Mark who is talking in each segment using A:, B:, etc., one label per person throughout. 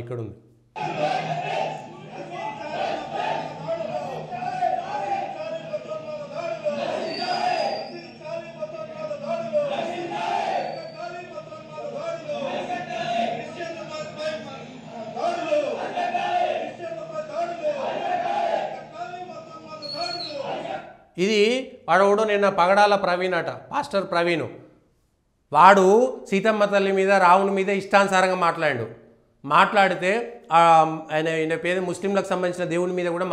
A: ఇక్కడ ఉంది. ఇది వాడోడు నిన్న పగడాల ప్రవీణ్ అట, పాస్టర్ ప్రవీణ్. వాడు సీతమ్మ తల్లి మీద రావుని మీద ఇష్టానుసారంగా మాట్లాడితే ఆయన పేరు ముస్లింలకు సంబంధించిన దేవుని మీద కూడా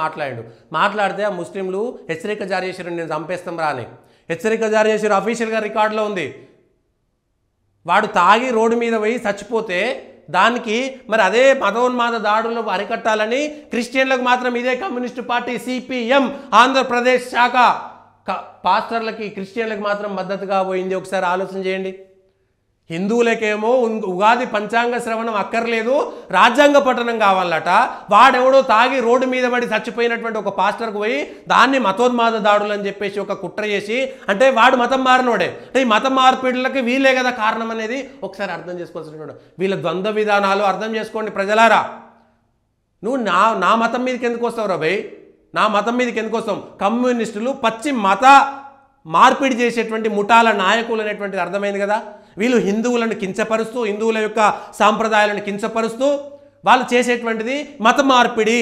A: మాట్లాడితే ఆ ముస్లింలు హెచ్చరిక జారీ చేశారు, నేను చంపేస్తాం రా అని హెచ్చరిక జారీ చేశారు. అఫీషియల్గా రికార్డులో ఉంది. వాడు తాగి రోడ్డు మీద పోయి చచ్చిపోతే దానికి మరి అదే మతోన్మాద దాడులు అరికట్టాలని క్రిస్టియన్లకు మాత్రం ఇదే కమ్యూనిస్టు పార్టీ సిపిఎం ఆంధ్రప్రదేశ్ శాఖ పాస్టర్లకి క్రిస్టియన్లకు మాత్రం మద్దతుగా పోయింది. ఒకసారి ఆలోచన చేయండి. హిందువులకేమో ఉగాది పంచాంగ శ్రవణం అక్కర్లేదు, రాజ్యాంగ పఠనం కావాలట. వాడెవడో తాగి రోడ్డు మీద పడి చచ్చిపోయినటువంటి ఒక పాస్టర్కు పోయి దాన్ని మతోన్మాద దాడులు అని చెప్పేసి ఒక కుట్ర చేసి, అంటే వాడు మతం మారినోడే, అంటే ఈ మతం మార్పిడులకి వీళ్ళే కదా కారణం అనేది ఒకసారి అర్థం చేసుకోవాల్సిన వీళ్ళ ద్వంద్వ విధానాలు అర్థం చేసుకోండి ప్రజలారా. నువ్వు నా మతం మీదకి ఎందుకు వస్తావు రా భయ్? నా మతం మీదకి ఎందుకు వస్తాం? కమ్యూనిస్టులు పచ్చి మత మార్పిడి చేసేటువంటి ముఠాల నాయకులు అనేటువంటిది అర్థమైంది కదా. వీళ్ళు హిందువులను కించపరుస్తూ, హిందువుల యొక్క సాంప్రదాయాలను కించపరుస్తూ వాళ్ళు చేసేటువంటిది మత మార్పిడి.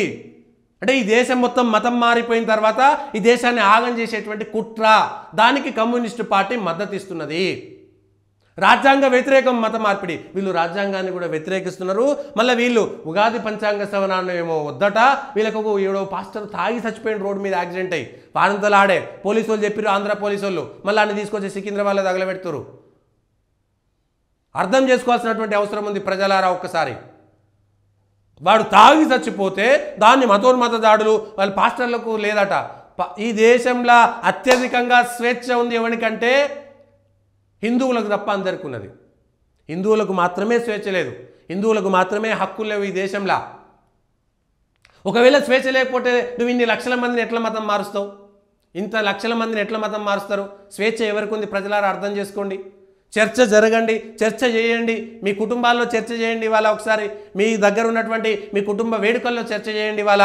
A: అంటే ఈ దేశం మొత్తం మతం మారిపోయిన తర్వాత ఈ దేశాన్ని ఆగం చేసేటువంటి కుట్ర, దానికి కమ్యూనిస్టు పార్టీ మద్దతు ఇస్తున్నది. రాజ్యాంగ వ్యతిరేకం మత మార్పిడి, వీళ్ళు రాజ్యాంగాన్ని కూడా వ్యతిరేకిస్తున్నారు. మళ్ళీ వీళ్ళు ఉగాది పంచాంగ శ్రవణాన్ని ఏమో వద్దట. వీళ్ళకు ఏడో పాస్టర్ తాగి చచ్చిపోయిన రోడ్డు మీద యాక్సిడెంట్ అయ్యి వారంతలు ఆడే పోలీసు వాళ్ళు చెప్పారు, ఆంధ్ర పోలీసు వాళ్ళు మళ్ళీ అన్ని తీసుకొచ్చి సికింద్రాబాద్లో తగలబెడుతున్నారు. అర్థం చేసుకోవాల్సినటువంటి అవసరం ఉంది ప్రజలారా. ఒక్కసారి వాడు తాగి చచ్చిపోతే దాన్ని మతోన్మత దాడులు వాళ్ళ పాస్టర్లకు లేదట. ఈ దేశంలో అత్యధికంగా స్వేచ్ఛ ఉంది ఎవరికంటే హిందువులకు తప్ప అందరికీ ఉన్నది. హిందువులకు మాత్రమే స్వేచ్ఛ లేదు, హిందువులకు మాత్రమే హక్కులు లేవు ఈ దేశంలో. ఒకవేళ స్వేచ్ఛ లేకపోతే నువ్వు ఇన్ని లక్షల మందిని ఎట్లా మతం మారుస్తావు? ఇంత లక్షల మందిని ఎట్లా మతం మారుస్తారు? స్వేచ్ఛ ఎవరికి ఉంది ప్రజలారా? అర్థం చేసుకోండి. చర్చ జరగండి, చర్చ చేయండి, మీ కుటుంబాల్లో చర్చ చేయండి. ఇవాళ ఒకసారి మీ దగ్గర ఉన్నటువంటి మీ కుటుంబ వేడుకల్లో చర్చ చేయండి. ఇవాళ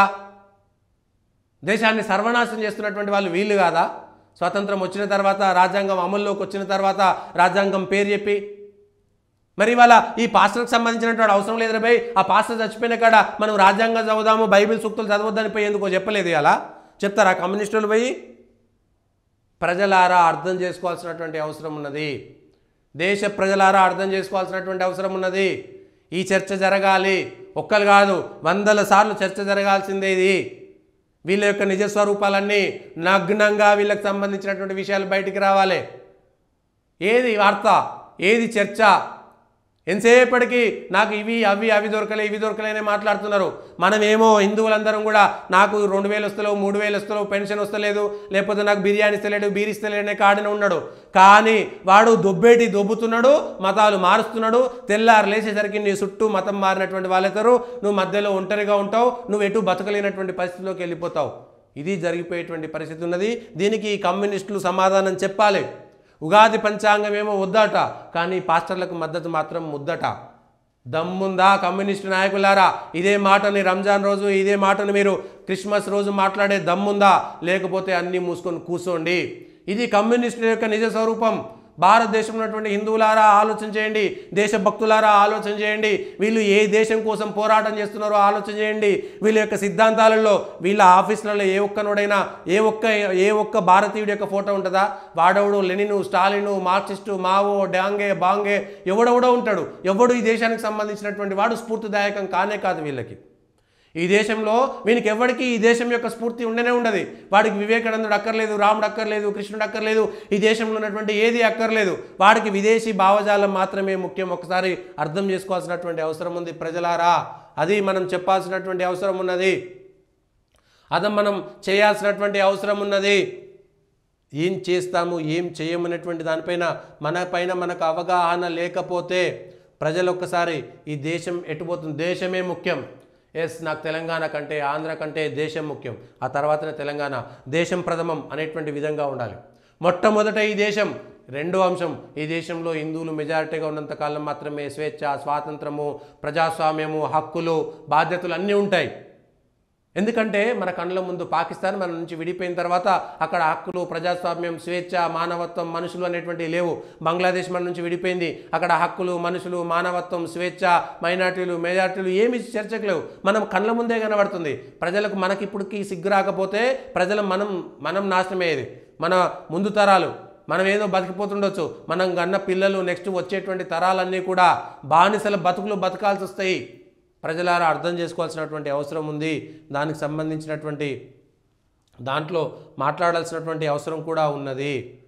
A: దేశాన్ని సర్వనాశనం చేస్తున్నటువంటి వాళ్ళు వీళ్ళు కాదా? స్వాతంత్రం వచ్చిన తర్వాత, రాజ్యాంగం అమల్లోకి వచ్చిన తర్వాత రాజ్యాంగం పేరు చెప్పి మరి ఇవాళ ఈ పాస్టర్కి సంబంధించినటువంటి అవసరం లేదు భయ్. ఆ పాస్టర్ చచ్చిపోయిన కాడ మనం రాజ్యాంగం చదువుదాము, బైబిల్ సూక్తులు చదవద్దని పోయి ఎందుకో చెప్పలేదు. అలా చెప్తారా కమ్యూనిస్టులు పోయి? ప్రజలారా అర్థం చేసుకోవాల్సినటువంటి అవసరం ఉన్నది. దేశ ప్రజలారా అర్థం చేసుకోవాల్సినటువంటి అవసరం ఉన్నది. ఈ చర్చ జరగాలి. ఒక్కరు కాదు, వందల సార్లు చర్చ జరగాల్సిందే. ఇది వీళ్ళ యొక్క నిజస్వరూపాలన్నీ నగ్నంగా వీళ్ళకి సంబంధించినటువంటి విషయాలు బయటికి రావాలి. ఏది వార్త, ఏది చర్చ? ఎంతసేపటికి నాకు అవి దొరకలే, ఇవి దొరకలేనే మాట్లాడుతున్నారు. మనమేమో హిందువులందరం కూడా నాకు 2000 వస్తలేవు, 3000 వస్తలేవు, పెన్షన్ వస్తలేదు, లేకపోతే నాకు బిర్యానీ ఇస్తలేడు, బీర్ ఇస్తలేడనే కాడిన ఉన్నాడు. కానీ వాడు దొబ్బుతున్నాడు, మతాలు మారుస్తున్నాడు. తెల్లారు లేచేసరికి నీ చుట్టూ మతం మారినటువంటి వాళ్ళెతరు, నువ్వు మధ్యలో ఒంటరిగా ఉంటావు, నువ్వు ఎటు బతకలేనటువంటి పరిస్థితిలోకి వెళ్ళిపోతావు. ఇది జరిగిపోయేటువంటి పరిస్థితి ఉన్నది. దీనికి కమ్యూనిస్టులు సమాధానం చెప్పాలి. ఉగాది పంచాంగం ఏమో వద్దట, కానీ పాస్టర్లకు మద్దతు మాత్రం ముద్దట. దమ్ముందా కమ్యూనిస్టు నాయకులారా? ఇదే మాటని రంజాన్ రోజు, ఇదే మాటను మీరు క్రిస్మస్ రోజు మాట్లాడే దమ్ముందా? లేకపోతే అన్నీ మూసుకొని కూర్చోండి. ఇది కమ్యూనిస్టుల యొక్క నిజ స్వరూపం. భారతదేశంలో ఉన్నటువంటి హిందువులారా ఆలోచన చేయండి, దేశభక్తులారా ఆలోచన చేయండి. వీళ్ళు ఏ దేశం కోసం పోరాటం చేస్తున్నారో ఆలోచన చేయండి. వీళ్ళ యొక్క సిద్ధాంతాలలో, వీళ్ళ ఆఫీసులలో ఏ ఒక్క భారతీయుడి యొక్క ఫోటో ఉంటుందా? వాడెవడు Lenin, Stalin, Marxist, Mao, Dange, బాంగే ఎవడెవడో ఉంటాడు. ఎవడు ఈ దేశానికి సంబంధించినటువంటి వాడు స్ఫూర్తిదాయకం కానే కాదు వీళ్ళకి. ఈ దేశంలో వీనికి ఎవరికి ఈ దేశం యొక్క స్ఫూర్తి ఉండనే ఉండదు. వాడికి వివేకానందుడు అక్కర్లేదు, రాముడు అక్కర్లేదు, కృష్ణుడు అక్కర్లేదు, ఈ దేశంలో ఉన్నటువంటి ఏది అక్కర్లేదు. వాడికి విదేశీ భావజాలం మాత్రమే ముఖ్యం. ఒకసారి అర్థం చేసుకోవాల్సినటువంటి అవసరం ఉంది ప్రజలారా. అది మనం చెప్పాల్సినటువంటి అవసరం ఉన్నది, అది మనం చేయాల్సినటువంటి అవసరం ఉన్నది. ఏం చేస్తాము, ఏం చేయమనేటువంటి దానిపైన మనకు అవగాహన లేకపోతే ప్రజలు ఒక్కసారి ఈ దేశం ఎటుపోతుంది? దేశమే ముఖ్యం. ఎస్, నాకు తెలంగాణ కంటే, ఆంధ్ర కంటే దేశం ముఖ్యం, ఆ తర్వాతనే తెలంగాణ. దేశం ప్రథమం అనేటువంటి విధంగా ఉండాలి. మొట్టమొదట ఈ దేశం రెండో అంశం, ఈ దేశంలో హిందువులు మెజారిటీగా ఉన్నంత కాలం మాత్రమే స్వేచ్ఛ, స్వాతంత్రము, ప్రజాస్వామ్యము, హక్కులు, బాధ్యతలు అన్నీ ఉంటాయి. ఎందుకంటే మన కళ్ళ ముందు పాకిస్తాన్ మన నుంచి విడిపోయిన తర్వాత అక్కడ హక్కులు, ప్రజాస్వామ్యం, స్వేచ్ఛ, మానవత్వం, మనుషులు అనేటువంటివి లేవు. బంగ్లాదేశ్ మన నుంచి విడిపోయింది, అక్కడ హక్కులు, మనుషులు, మానవత్వం, స్వేచ్ఛ, మైనార్టీలు, మెజార్టీలు ఏమి చర్చకు లేవు. మనం కళ్ళ ముందే కనబడుతుంది. ప్రజలకు మనకిప్పుడుకి సిగ్గు రాకపోతే ప్రజలు మనం నాశనమయ్యేది. మన ముందు తరాలు మనం ఏదో బతికిపోతుండొచ్చు, మనం కన్న పిల్లలు, నెక్స్ట్ వచ్చేటువంటి తరాలన్నీ కూడా బానిసల బతుకులు బతకాల్సి వస్తాయి. ప్రజలారా అర్థం చేసుకోవాల్సినటువంటి అవసరం ఉంది. దానికి సంబంధించినటువంటి దాంట్లో మాట్లాడాల్సినటువంటి అవసరం కూడా ఉన్నది.